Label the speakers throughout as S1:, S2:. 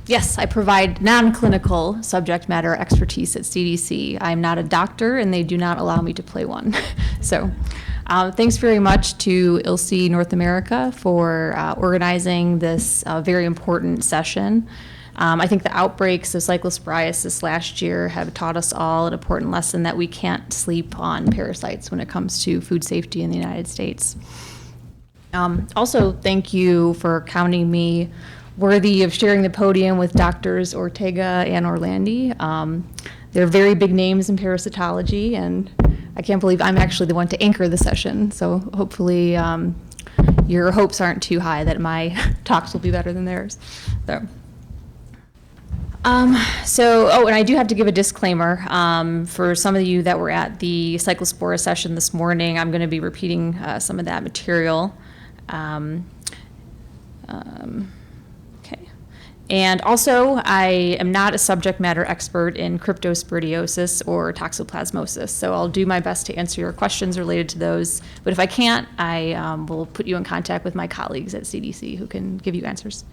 S1: Yes, I provide non-clinical subject matter expertise at CDC. I'm not a doctor, and they do not allow me to play one. So thanks very much to ILSI North America for organizing this very important session. I think the outbreaks of cyclosporiasis last year have taught us all an important lesson that we can't sleep on parasites when it comes to food safety in the United States. Also, thank you for counting me worthy of sharing the podium with Doctors Ortega and Orlandi. They're very big names in parasitology, and I can't believe I'm actually the one to anchor the session. So hopefully your hopes aren't too high that my talks will be better than theirs. And I do have to give a disclaimer. For some of you that were at the Cyclospora session this morning, I'm going to be repeating some of that material. And also, I am not a subject matter expert in cryptosporidiosis or toxoplasmosis, so I'll do my best to answer your questions related to those. But if I can't, I will put you in contact with my colleagues at CDC who can give you answers.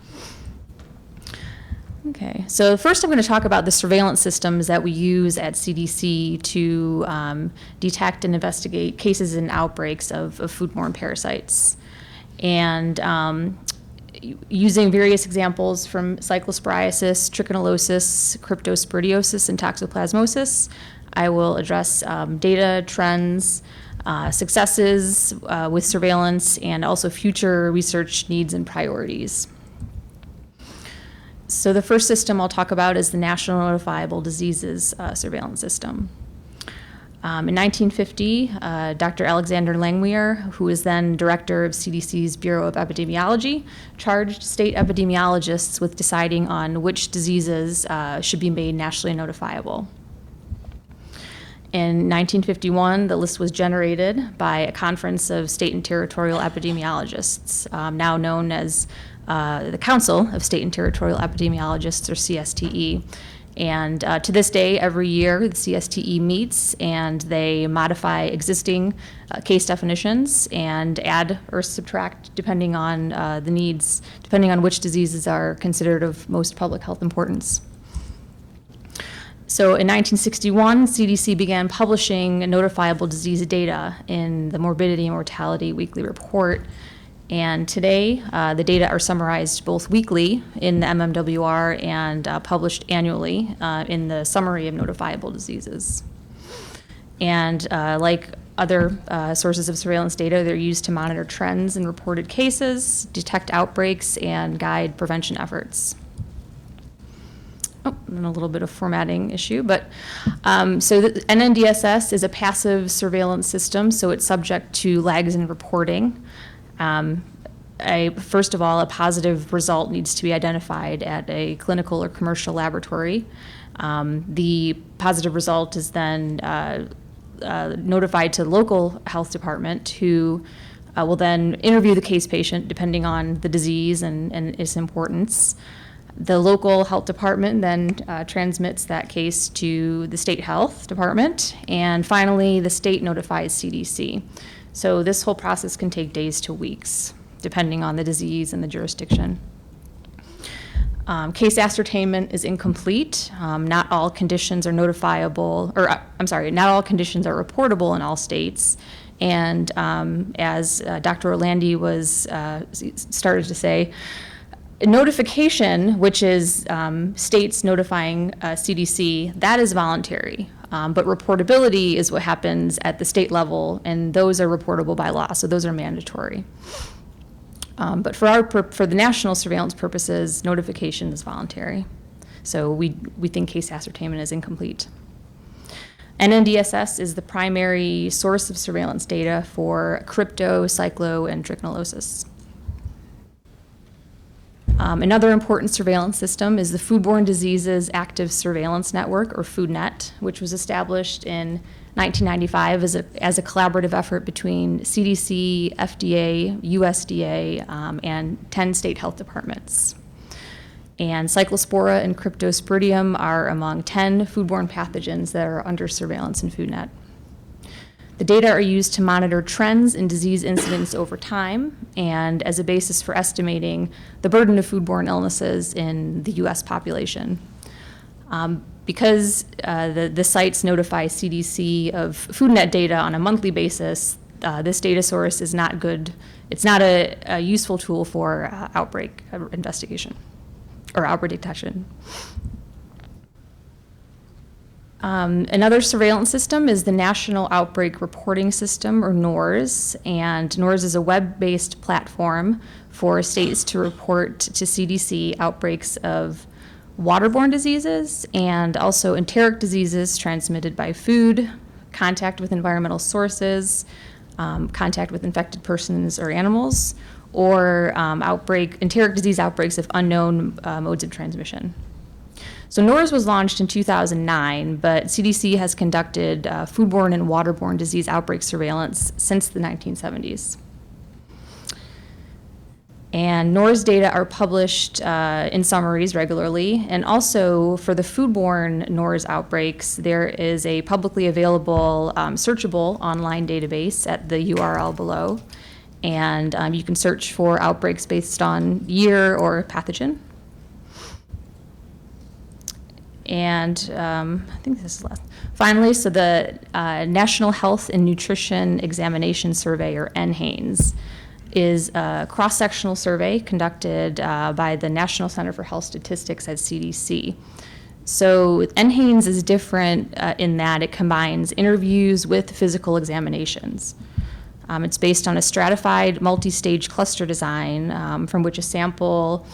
S1: Okay, so first I'm going to talk about the surveillance systems that we use at CDC to detect and investigate cases and outbreaks of foodborne parasites. And using various examples from cyclosporiasis, trichinosis, cryptosporidiosis, and toxoplasmosis, I will address data, trends, successes with surveillance, and also future research needs and priorities. So the first system I'll talk about is the National Notifiable Diseases Surveillance System. In 1950, Dr. Alexander Langmuir, who was then director of CDC's Bureau of Epidemiology, charged state epidemiologists with deciding on which diseases should be made nationally notifiable. In 1951, the list was generated by a conference of state and territorial epidemiologists, now known as the Council of State and Territorial Epidemiologists, or CSTE. And to this day, every year, the CSTE meets and they modify existing case definitions and add or subtract depending on the needs, depending on which diseases are considered of most public health importance. So in 1961, CDC began publishing notifiable disease data in the Morbidity and Mortality Weekly Report. And today, the data are summarized both weekly in the MMWR and published annually in the Summary of Notifiable Diseases. And like other sources of surveillance data, they're used to monitor trends in reported cases, detect outbreaks, and guide prevention efforts. Oh, and a little bit of formatting issue, but so the NNDSS is a passive surveillance system, so it's subject to lags in reporting. First of all, a positive result needs to be identified at a clinical or commercial laboratory. The positive result is then notified to the local health department, who will then interview the case patient depending on the disease and its importance. The local health department then transmits that case to the state health department, and finally the state notifies CDC. So this whole process can take days to weeks, depending on the disease and the jurisdiction. Case ascertainment is incomplete. Not all conditions are notifiable, not all conditions are reportable in all states. And as Dr. Orlandi started to say, notification, which is states notifying CDC, that is voluntary. But reportability is what happens at the state level, and those are reportable by law, so those are mandatory. But for the national surveillance purposes, notification is voluntary. So we think case ascertainment is incomplete. NNDSS is the primary source of surveillance data for crypto, cyclo, and trichinosis. Another important surveillance system is the Foodborne Diseases Active Surveillance Network, or FoodNet, which was established in 1995 as a collaborative effort between CDC, FDA, USDA, and 10 state health departments. And Cyclospora and Cryptosporidium are among 10 foodborne pathogens that are under surveillance in FoodNet. The data are used to monitor trends in disease incidence over time and as a basis for estimating the burden of foodborne illnesses in the U.S. population. Because the sites notify CDC of FoodNet data on a monthly basis, this data source is not good. It's not a useful tool for outbreak investigation or outbreak detection. Another surveillance system is the National Outbreak Reporting System, or NORS, and NORS is a web-based platform for states to report to CDC outbreaks of waterborne diseases and also enteric diseases transmitted by food, contact with environmental sources, contact with infected persons or animals, or enteric disease outbreaks of unknown modes of transmission. So NORS was launched in 2009, but CDC has conducted foodborne and waterborne disease outbreak surveillance since the 1970s. And NORS data are published in summaries regularly, and also for the foodborne NORS outbreaks, there is a publicly available searchable online database at the URL below, and you can search for outbreaks based on year or pathogen. And I think this is last. Finally, so the National Health and Nutrition Examination Survey, or NHANES, is a cross-sectional survey conducted by the National Center for Health Statistics at CDC. So NHANES is different in that it combines interviews with physical examinations. It's based on a stratified multi-stage cluster design from which a sample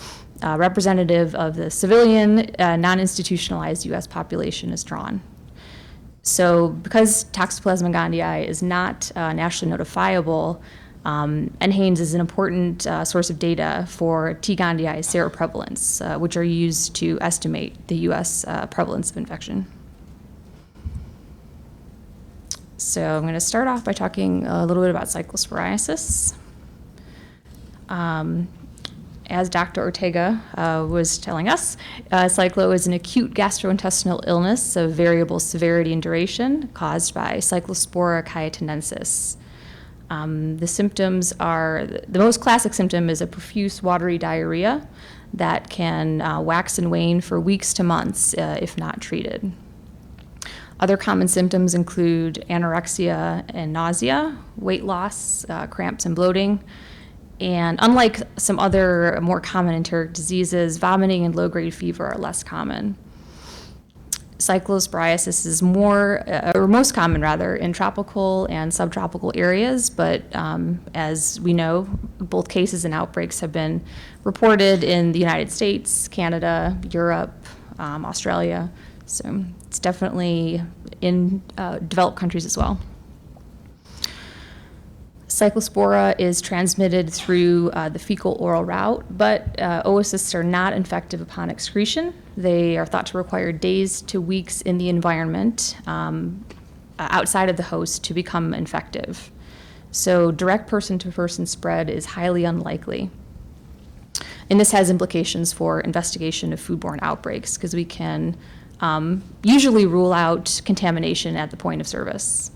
S1: representative of the civilian, non-institutionalized U.S. population is drawn. So because Toxoplasma gondii is not nationally notifiable, NHANES is an important source of data for T. gondii seroprevalence, which are used to estimate the U.S. prevalence of infection. So I'm going to start off by talking a little bit about cyclosporiasis. As Dr. Ortega was telling us, cyclo is an acute gastrointestinal illness of variable severity and duration caused by Cyclospora cayetanensis. The symptoms are, the most classic symptom is a profuse watery diarrhea that can wax and wane for weeks to months if not treated. Other common symptoms include anorexia and nausea, weight loss, cramps and bloating, and unlike some other more common enteric diseases, vomiting and low-grade fever are less common. Cyclosporiasis is most common rather, in tropical and subtropical areas, but as we know, both cases and outbreaks have been reported in the United States, Canada, Europe, Australia, so it's definitely in developed countries as well. Cyclospora is transmitted through the fecal-oral route, but oocysts are not infective upon excretion. They are thought to require days to weeks in the environment outside of the host to become infective. So direct person-to-person spread is highly unlikely. And this has implications for investigation of foodborne outbreaks because we can usually rule out contamination at the point of service.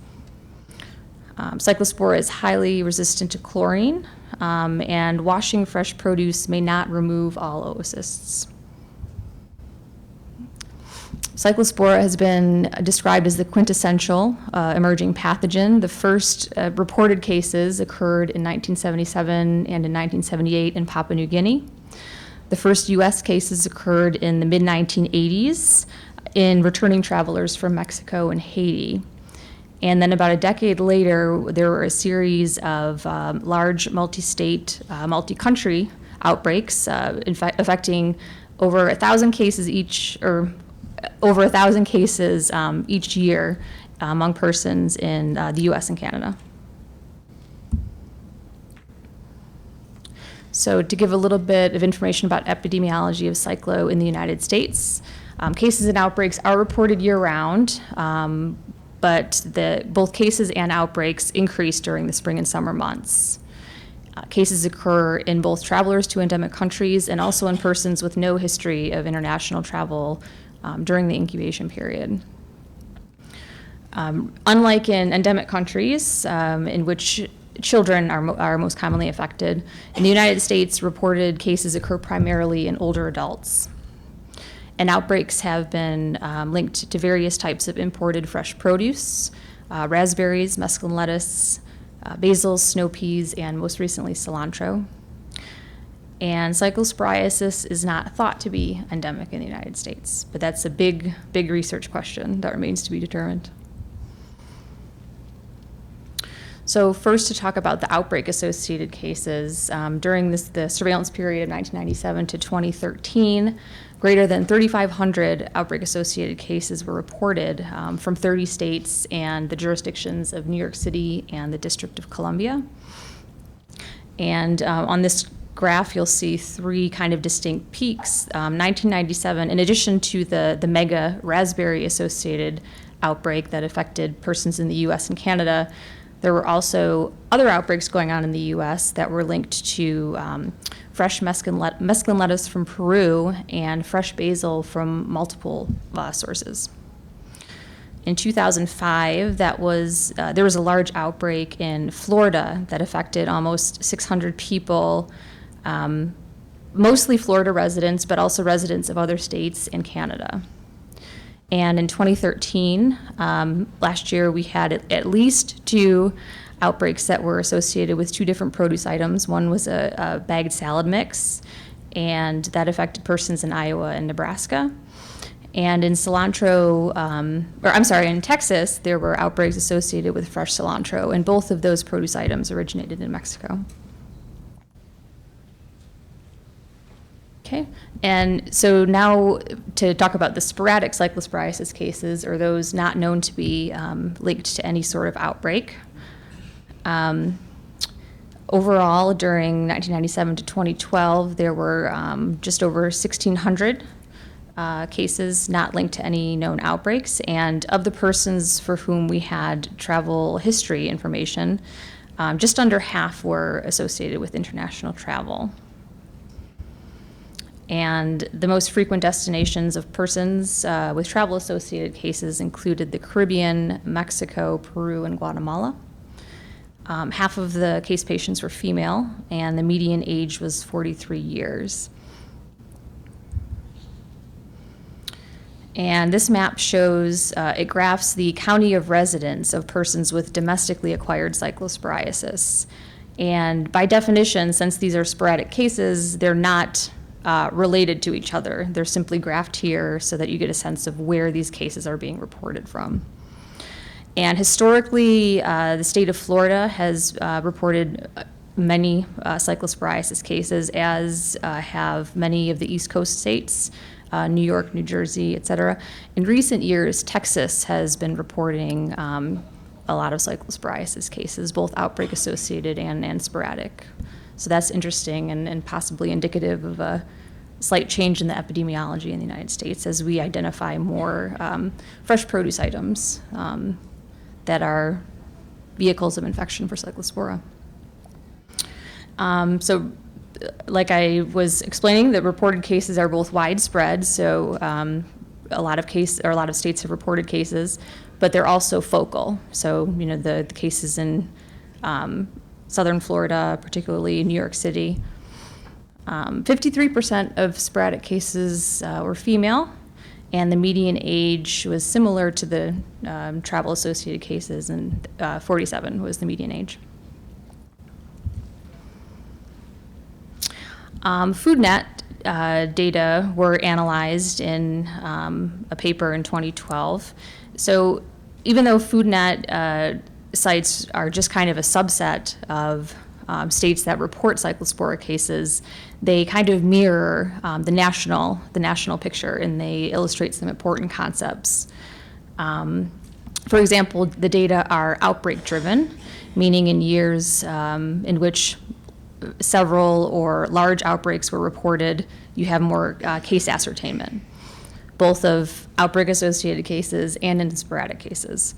S1: Cyclospora is highly resistant to chlorine, and washing fresh produce may not remove all oocysts. Cyclospora has been described as the quintessential emerging pathogen. The first reported cases occurred in 1977 and in 1978 in Papua New Guinea. The first U.S. cases occurred in the mid-1980s in returning travelers from Mexico and Haiti. And then about a decade later, there were a series of large multi-state, multi-country outbreaks affecting over 1,000 cases each, or over 1,000 cases each year among persons in the U.S. and Canada. So to give a little bit of information about epidemiology of cyclo in the United States, cases and outbreaks are reported year-round, but both cases and outbreaks increase during the spring and summer months. Cases occur in both travelers to endemic countries and also in persons with no history of international travel during the incubation period. Unlike in endemic countries, in which children are most commonly affected, in the United States, reported cases occur primarily in older adults. And outbreaks have been linked to various types of imported fresh produce, raspberries, mesclun lettuce, basil, snow peas, and most recently cilantro. And cyclosporiasis is not thought to be endemic in the United States, but that's a big research question that remains to be determined. So first, to talk about the outbreak-associated cases. During the surveillance period of 1997 to 2013, greater than 3,500 outbreak-associated cases were reported from 30 states and the jurisdictions of New York City and the District of Columbia. And on this graph, you'll see three kind of distinct peaks. 1997, in addition to the mega raspberry-associated outbreak that affected persons in the U.S. and Canada, there were also other outbreaks going on in the U.S. that were linked to fresh mesclun lettuce from Peru and fresh basil from multiple sources. In 2005, there was a large outbreak in Florida that affected almost 600 people, mostly Florida residents, but also residents of other states and Canada. And in 2013, last year, we had at least two outbreaks that were associated with two different produce items. One was a bagged salad mix, and that affected persons in Iowa and Nebraska. And in in Texas, there were outbreaks associated with fresh cilantro, and both of those produce items originated in Mexico. Okay, and so now to talk about the sporadic cyclosporiasis cases, or those not known to be linked to any sort of outbreak. Overall, during 1997 to 2012, there were just over 1,600 cases not linked to any known outbreaks, and of the persons for whom we had travel history information, just under half were associated with international travel. And the most frequent destinations of persons with travel-associated cases included the Caribbean, Mexico, Peru, and Guatemala. Half of the case patients were female, and the median age was 43 years. And this map shows, it graphs the county of residence of persons with domestically acquired cyclosporiasis. And by definition, since these are sporadic cases, they're not related to each other. They're simply graphed here so that you get a sense of where these cases are being reported from. And historically, the state of Florida has reported many cyclosporiasis cases, as have many of the East Coast states, New York, New Jersey, et cetera. In recent years, Texas has been reporting a lot of cyclosporiasis cases, both outbreak-associated and sporadic. So that's interesting and possibly indicative of a slight change in the epidemiology in the United States as we identify more fresh produce items that are vehicles of infection for Cyclospora. So like I was explaining, the reported cases are both widespread, so a lot of states have reported cases, but they're also focal. So, the cases in southern Florida, particularly New York City. 53% of sporadic cases were female, and the median age was similar to the travel-associated cases, and 47 was the median age. FoodNet data were analyzed in a paper in 2012. So even though FoodNet sites are just kind of a subset of states that report cyclospora cases, they kind of mirror the national picture, and they illustrate some important concepts. For example, the data are outbreak-driven, meaning in years in which several or large outbreaks were reported, you have more case ascertainment, both of outbreak-associated cases and in sporadic cases.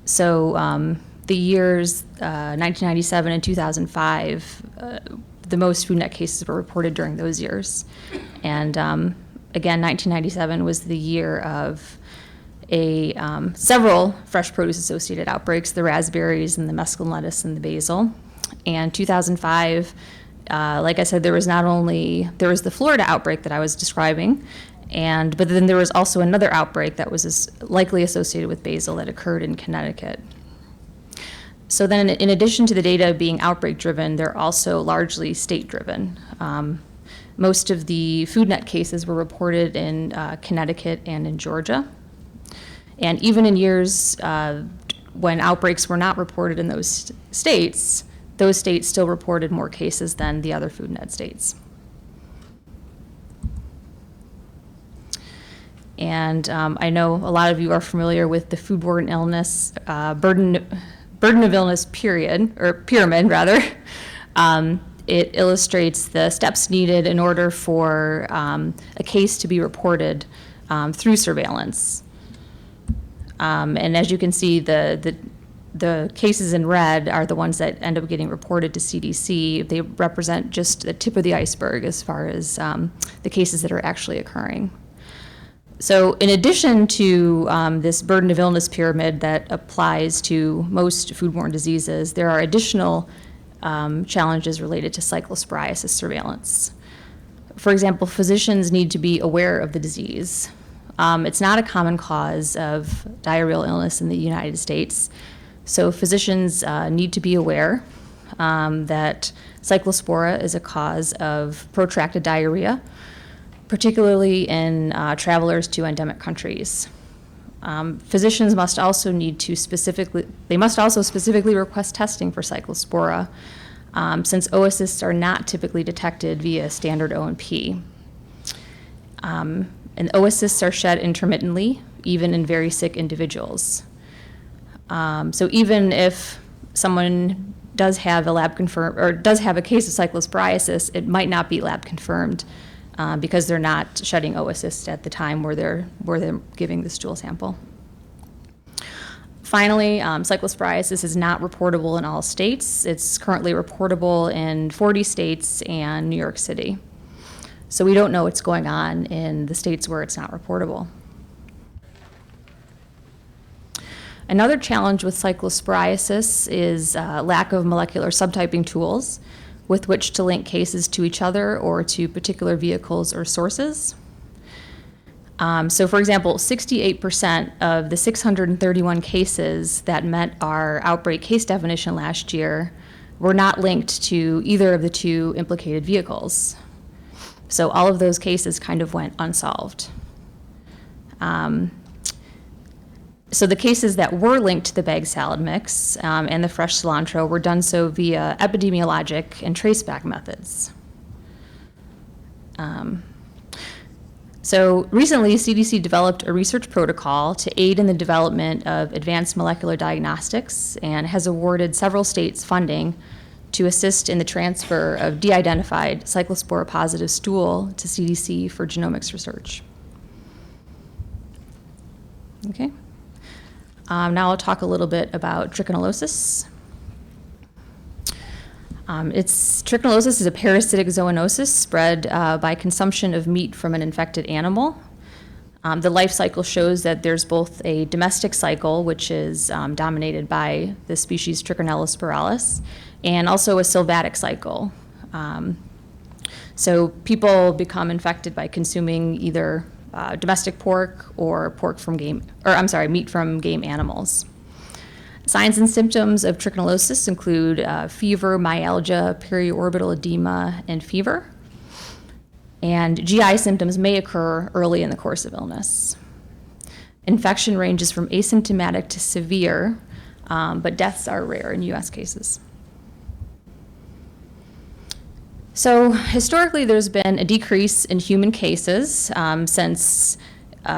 S1: So the years 1997 and 2005, the most FoodNet cases were reported during those years. And again, 1997 was the year of several fresh produce-associated outbreaks, the raspberries and the mesclun lettuce and the basil. And 2005, like I said, there was the Florida outbreak that I was describing, but then there was also another outbreak that was likely associated with basil that occurred in Connecticut. So then in addition to the data being outbreak-driven, they're also largely state-driven. Most of the FoodNet cases were reported in Connecticut and in Georgia. And even in years when outbreaks were not reported in those states still reported more cases than the other FoodNet states. And I know a lot of you are familiar with the foodborne illness burden of illness pyramid. It illustrates the steps needed in order for a case to be reported through surveillance. And as you can see, the cases in red are the ones that end up getting reported to CDC. They represent just the tip of the iceberg as far as the cases that are actually occurring. So in addition to this burden of illness pyramid that applies to most foodborne diseases, there are additional challenges related to cyclosporiasis surveillance. For example, physicians need to be aware of the disease. It's not a common cause of diarrheal illness in the United States, so physicians need to be aware that Cyclospora is a cause of protracted diarrhea, particularly in travelers to endemic countries. Physicians must also specifically request testing for Cyclospora, since oocysts are not typically detected via standard O&P. And oocysts are shed intermittently, even in very sick individuals. So even if someone does have a case of cyclosporiasis, it might not be lab confirmed because they're not shedding oocysts at the time where they're giving the stool sample. Finally, cyclosporiasis is not reportable in all states. It's currently reportable in 40 states and New York City. So we don't know what's going on in the states where it's not reportable. Another challenge with cyclosporiasis is lack of molecular subtyping tools with which to link cases to each other or to particular vehicles or sources. So for example, 68% of the 631 cases that met our outbreak case definition last year were not linked to either of the two implicated vehicles. So all of those cases kind of went unsolved. So the cases that were linked to the bag salad mix and the fresh cilantro were done so via epidemiologic and traceback methods. So recently, CDC developed a research protocol to aid in the development of advanced molecular diagnostics and has awarded several states funding to assist in the transfer of de-identified cyclospora positive stool to CDC for genomics research. Okay. Now I'll talk a little bit about trichinosis. Trichinosis is a parasitic zoonosis spread by consumption of meat from an infected animal. The life cycle shows that there's both a domestic cycle, which is dominated by the species Trichinella spiralis, and also a sylvatic cycle. So people become infected by consuming either domestic pork or meat from game animals. Signs and symptoms of trichinosis include fever, myalgia, periorbital edema, and fever. And GI symptoms may occur early in the course of illness. Infection ranges from asymptomatic to severe, but deaths are rare in U.S. cases. So historically, there's been a decrease in human cases since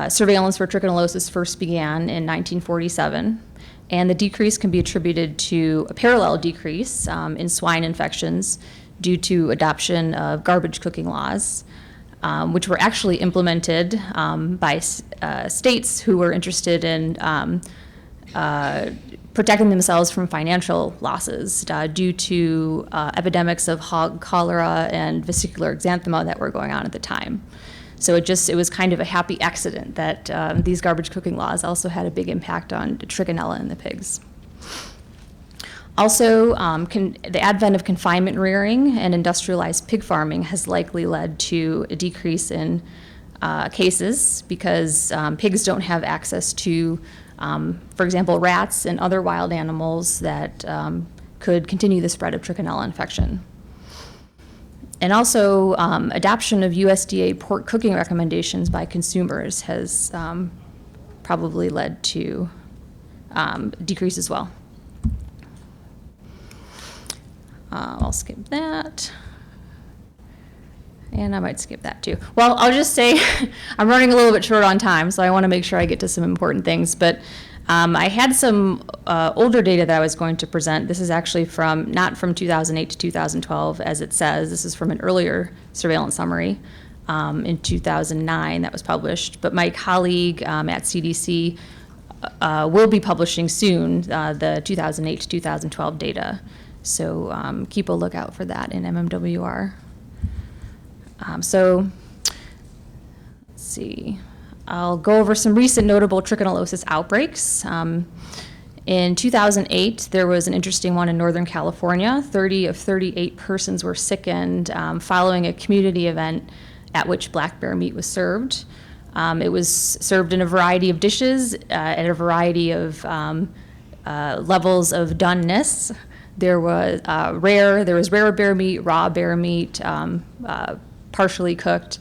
S1: surveillance for trichinosis first began in 1947. And the decrease can be attributed to a parallel decrease in swine infections due to adoption of garbage cooking laws, which were actually implemented by states who were interested in protecting themselves from financial losses due to epidemics of hog cholera and vesicular exanthema that were going on at the time. So it was kind of a happy accident that these garbage cooking laws also had a big impact on trichinella in the pigs. Also, the advent of confinement rearing and industrialized pig farming has likely led to a decrease in cases because pigs don't have access to, for example, rats and other wild animals that could continue the spread of trichinella infection. And also, adoption of USDA pork cooking recommendations by consumers has probably led to decrease as well. I'll skip that. And I might skip that too. Well, I'll just say I'm running a little bit short on time, so I want to make sure I get to some important things. But I had some older data that I was going to present. This is actually not from 2008 to 2012, as it says. This is from an earlier surveillance summary in 2009 that was published. But my colleague at CDC will be publishing soon the 2008 to 2012 data. So keep a lookout for that in MMWR. So let's see. I'll go over some recent notable trichinellosis outbreaks. In 2008, there was an interesting one in Northern California. 30 of 38 persons were sickened following a community event at which black bear meat was served. It was served in a variety of dishes at a variety of levels of doneness. There was rare bear meat, raw bear meat, partially cooked.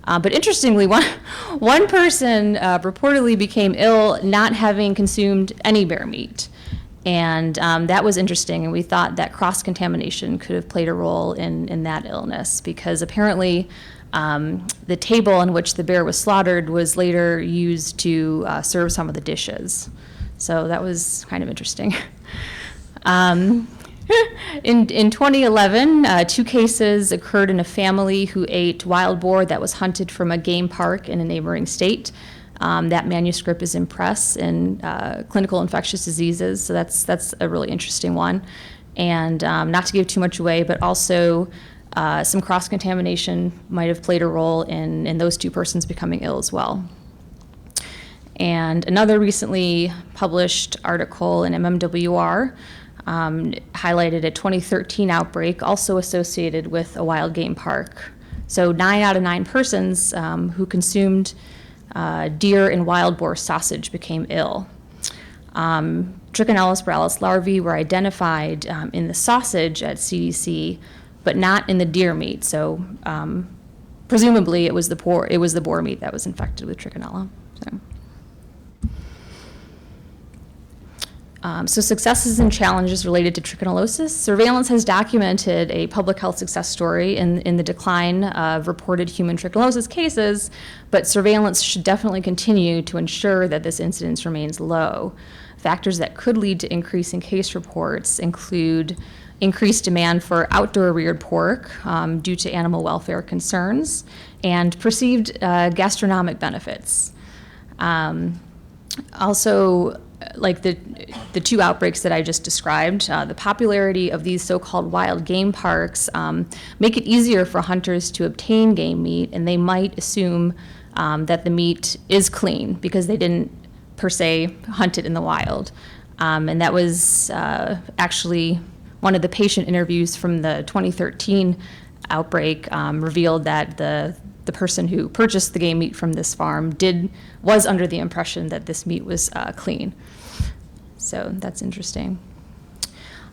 S1: But interestingly, one person reportedly became ill not having consumed any bear meat. And that was interesting, and we thought that cross-contamination could have played a role in that illness, because apparently the table on which the bear was slaughtered was later used to serve some of the dishes. So that was kind of interesting. In 2011, 2 cases occurred in a family who ate wild boar that was hunted from a game park in a neighboring state. That manuscript is in press in Clinical Infectious Diseases, so that's a really interesting one. And not to give too much away, but also some cross-contamination might have played a role in those 2 persons becoming ill as well. And another recently published article in MMWR highlighted a 2013 outbreak also associated with a wild game park. So 9 out of 9 persons who consumed deer and wild boar sausage became ill. Trichinella spiralis larvae were identified in the sausage at CDC, but not in the deer meat. So presumably it was the boar meat that was infected with trichinella. So successes and challenges related to trichinellosis. Surveillance has documented a public health success story in the decline of reported human trichinellosis cases, but surveillance should definitely continue to ensure that this incidence remains low. Factors that could lead to increasing case reports include increased demand for outdoor reared pork due to animal welfare concerns and perceived gastronomic benefits. Also, like the 2 outbreaks that I just described, the popularity of these so-called wild game parks make it easier for hunters to obtain game meat, and they might assume that the meat is clean because they didn't per se hunt it in the wild. And that was actually one of the patient interviews from the 2013 outbreak revealed that the person who purchased the game meat from this farm was under the impression that this meat was clean. So that's interesting.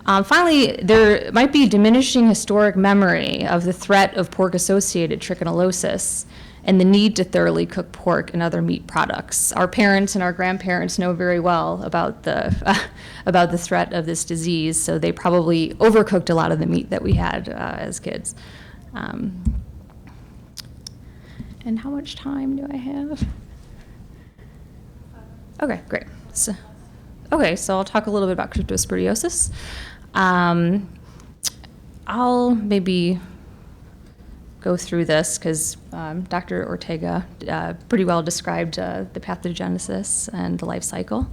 S1: Finally, there might be diminishing historic memory of the threat of pork-associated trichinellosis and the need to thoroughly cook pork and other meat products. Our parents and our grandparents know very well about the threat of this disease, so they probably overcooked a lot of the meat that we had as kids. And how much time do I have? Okay, great. So I'll talk a little bit about cryptosporidiosis. I'll maybe go through this because Dr. Ortega pretty well described the pathogenesis and the life cycle.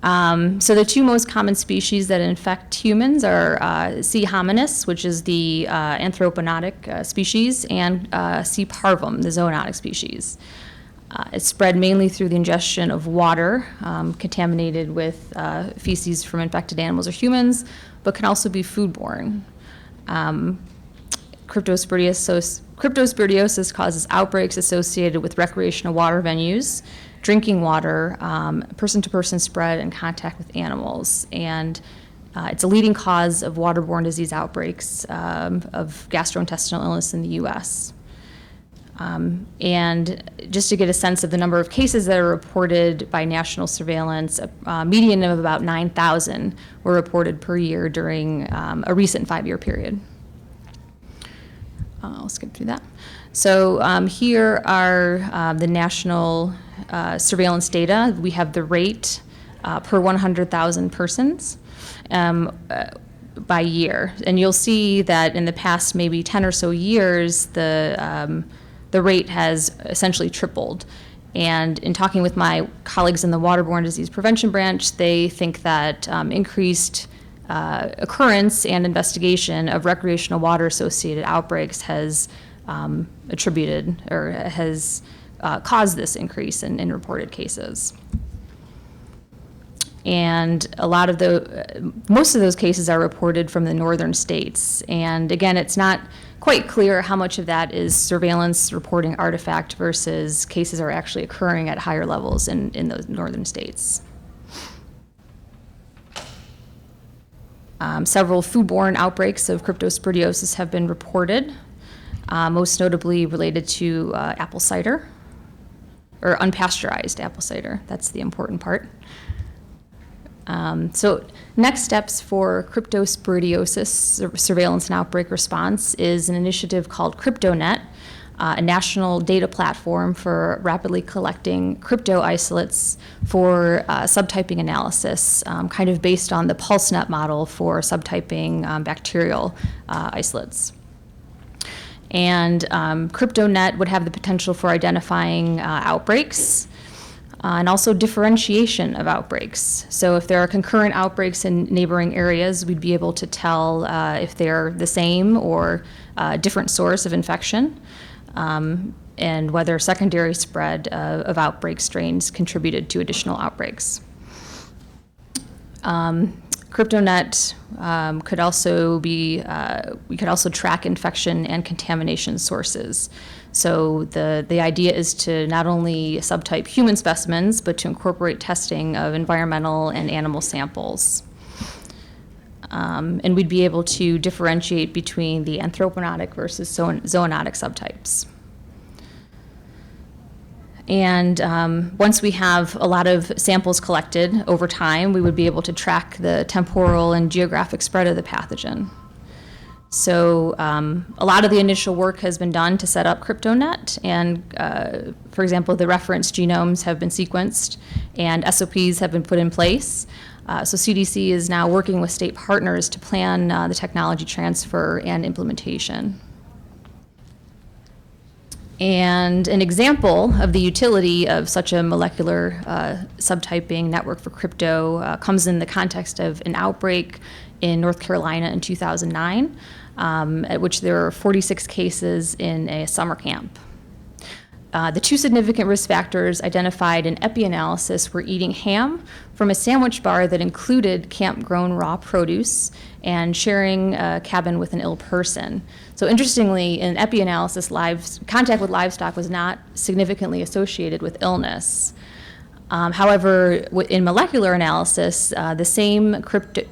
S1: So the two most common species that infect humans are C. hominis, which is the anthroponotic species, and C. parvum, the zoonotic species. It's spread mainly through the ingestion of water contaminated with feces from infected animals or humans, but can also be foodborne. Cryptosporidiosis causes outbreaks associated with recreational water venues, drinking water, person-to-person spread, and contact with animals. And it's a leading cause of waterborne disease outbreaks of gastrointestinal illness in the U.S. And just to get a sense of the number of cases that are reported by national surveillance, a median of about 9,000 were reported per year during a recent 5-year period. I'll skip through that. So here are the national surveillance data. We have the rate per 100,000 persons by year. And you'll see that in the past maybe 10 or so years, the rate has essentially tripled. And in talking with my colleagues in the waterborne disease prevention branch, they think that increased occurrence and investigation of recreational water-associated outbreaks has attributed or has caused this increase in reported cases. And most of those cases are reported from the northern states. And again, it's not quite clear how much of that is surveillance reporting artifact versus cases are actually occurring at higher levels in those northern states. Several foodborne outbreaks of cryptosporidiosis have been reported, most notably related to apple cider, or unpasteurized apple cider. That's the important part. So next steps for cryptosporidiosis surveillance and outbreak response is an initiative called CryptoNet, a national data platform for rapidly collecting crypto isolates for subtyping analysis, kind of based on the PulseNet model for subtyping bacterial isolates. And CryptoNet would have the potential for identifying outbreaks and also differentiation of outbreaks. So if there are concurrent outbreaks in neighboring areas, we'd be able to tell if they're the same or a different source of infection, and whether secondary spread of outbreak strains contributed to additional outbreaks. CryptoNet could also be, we could also track infection and contamination sources. So the idea is to not only subtype human specimens, but to incorporate testing of environmental and animal samples. And we'd be able to differentiate between the anthroponotic versus zoonotic subtypes. And once we have a lot of samples collected over time, we would be able to track the temporal and geographic spread of the pathogen. So a lot of the initial work has been done to set up CryptoNet, and for example, the reference genomes have been sequenced and SOPs have been put in place. So CDC is now working with state partners to plan the technology transfer and implementation. And an example of the utility of such a molecular subtyping network for crypto comes in the context of an outbreak in North Carolina in 2009, at which there were 46 cases in a summer camp. The two significant risk factors identified in epi-analysis were eating ham from a sandwich bar that included camp-grown raw produce and sharing a cabin with an ill person. So interestingly, in epi-analysis, contact with livestock was not significantly associated with illness. However, in molecular analysis, the same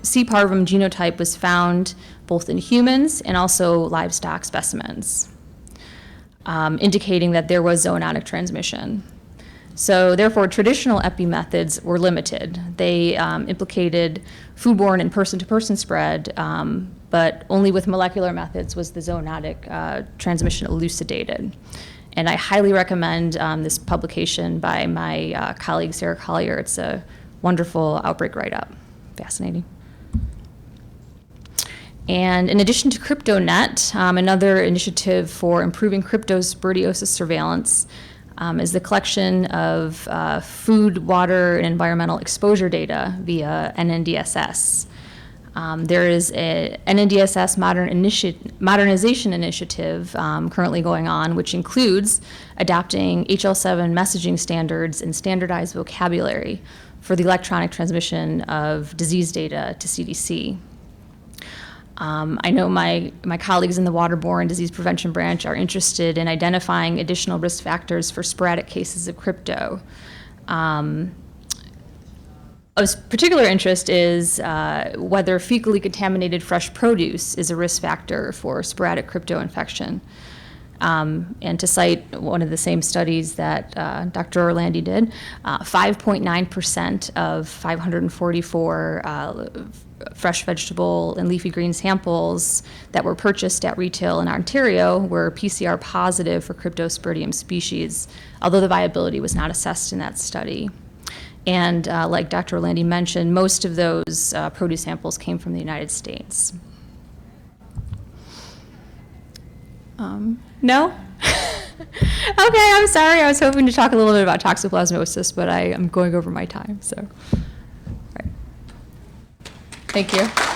S1: C. parvum genotype was found both in humans and also livestock specimens, indicating that there was zoonotic transmission. So therefore, traditional epi methods were limited. They implicated foodborne and person-to-person spread, but only with molecular methods was the zoonotic transmission elucidated. And I highly recommend this publication by my colleague, Sarah Collier. It's a wonderful outbreak write-up. Fascinating. And in addition to CryptoNet, another initiative for improving cryptosporidiosis surveillance is the collection of food, water, and environmental exposure data via NNDSS. There is a NNDSS modernization initiative currently going on, which includes adopting HL7 messaging standards and standardized vocabulary for the electronic transmission of disease data to CDC. I know my colleagues in the waterborne disease prevention branch are interested in identifying additional risk factors for sporadic cases of crypto. Of particular interest is whether fecally contaminated fresh produce is a risk factor for sporadic crypto infection. And to cite one of the same studies that Dr. Orlandi did, 5.9% of 544 fresh vegetable and leafy green samples that were purchased at retail in Ontario were PCR positive for Cryptosporidium species, although the viability was not assessed in that study. And like Dr. Orlandi mentioned, most of those produce samples came from the United States. No? Okay, I'm sorry. I was hoping to talk a little bit about toxoplasmosis, but I am going over my time, so. All right. Thank you.